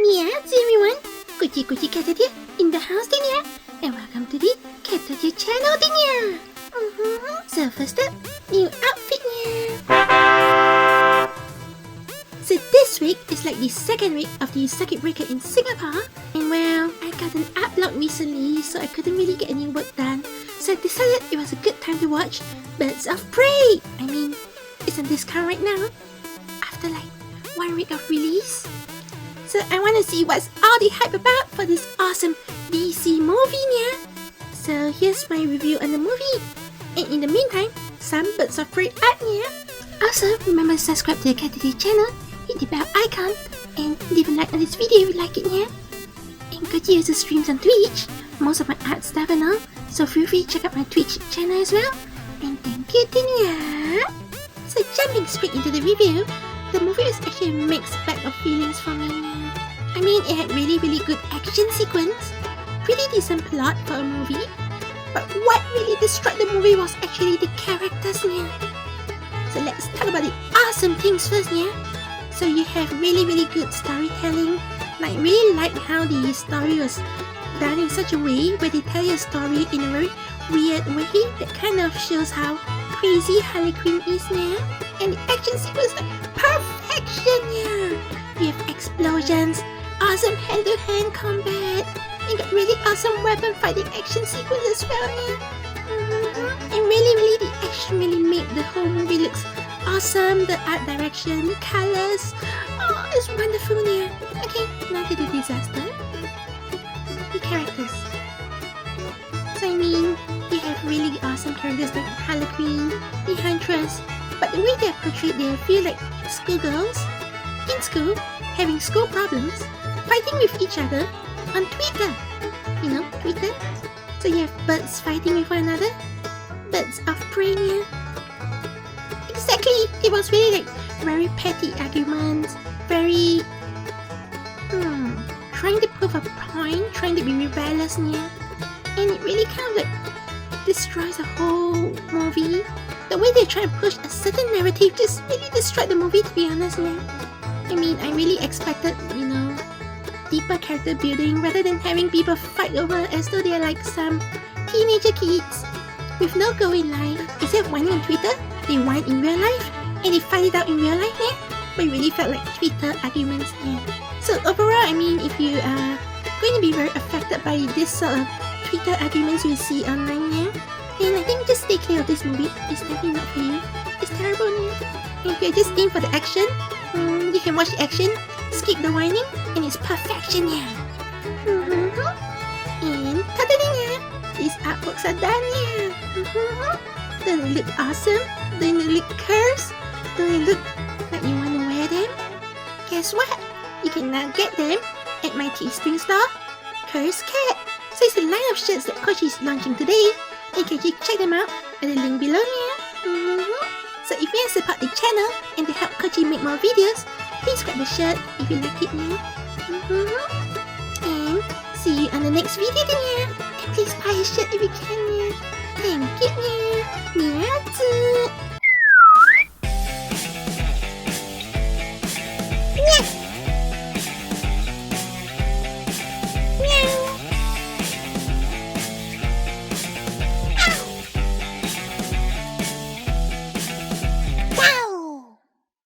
Nyazuu everyone, Kochi Caturteer in the house din ya, and welcome to the Caturteer-Channel din ya. So first up, new outfit nya. So this week is like the second week of the circuit breaker in Singapore, and well, I got an upload recently, so I couldn't really get any work done. So I decided it was a good time to watch Birds of Prey. I mean, it's on discount right now, after like 1 week of release. So I want to see what's all the hype about for this awesome DC movie nya. So here's my review on the movie. And in the meantime, some Birds of Prey art nya. Also, remember to subscribe to the Caturteer-Channel, hit the bell icon, and leave a like on this video if you like it nya. And Kochi also streams on Twitch, most of my art stuff and all, so feel free to check out my Twitch channel as well. And thank you nya. So jumping straight into the review, the movie was actually a mixed bag of feelings for me. I mean, it had really good action sequence, pretty decent plot for a movie, but what really destroyed the movie was actually the characters nya. So let's talk about the awesome things first nya. So you have really good storytelling. Like, really like how the story was done in such a way where they tell your story in a very weird way that kind of shows how crazy Harley Quinn is nya. And the action sequence, like, perfection nya. You have explosions, awesome hand-to-hand combat, and got really awesome weapon fighting action sequence as well nya. And really the action really made the whole movie looks awesome. The art direction, the colors, oh, it's wonderful nya. Okay, now to the disaster. The characters. So I mean, you have really awesome characters like Harley Quinn, the Huntress, but the way they're portrayed, they feel like schoolgirls in school, having school problems, fighting with each other on Twitter. You know, Twitter? So you have birds fighting with one another, Birds of Prey nya. Exactly, it was really like very petty arguments, very trying to prove a point, trying to be rebellious nya. And it really kind of like destroys the whole movie. The way they try to push a certain narrative just really destroyed the movie, to be honest nya. I mean, I really expected, you know, deeper character building rather than having people fight over as though they're like some teenager kids with no goal in life. Instead of whining on Twitter, they whine in real life and they fight it out in real life nya. But it really felt like Twitter arguments nya. So overall, I mean, if you are going to be very affected by this sort of Twitter arguments you see online nya, then I think just stay clear of this movie. It's definitely not for you. It's terrible nya. And if you're just in for the action, you can watch the action, skip the whining, and it's perfection nya. And tada nya, these artworks are done nya. Don't they look awesome? Don't they look cursed? Don't they look like you want to wear them? Guess what? You can now get them at my Teespring store, Curse Cat. So it's a line of shirts that Kochi is launching today, and you can check them out at the link below nya. So if you want to support the channel and to help Kochi make more videos, please grab the shirt if you like it nya. And see you on the next video nya. And please buy a shirt if you can nya. Thank you nya. Nyazuu.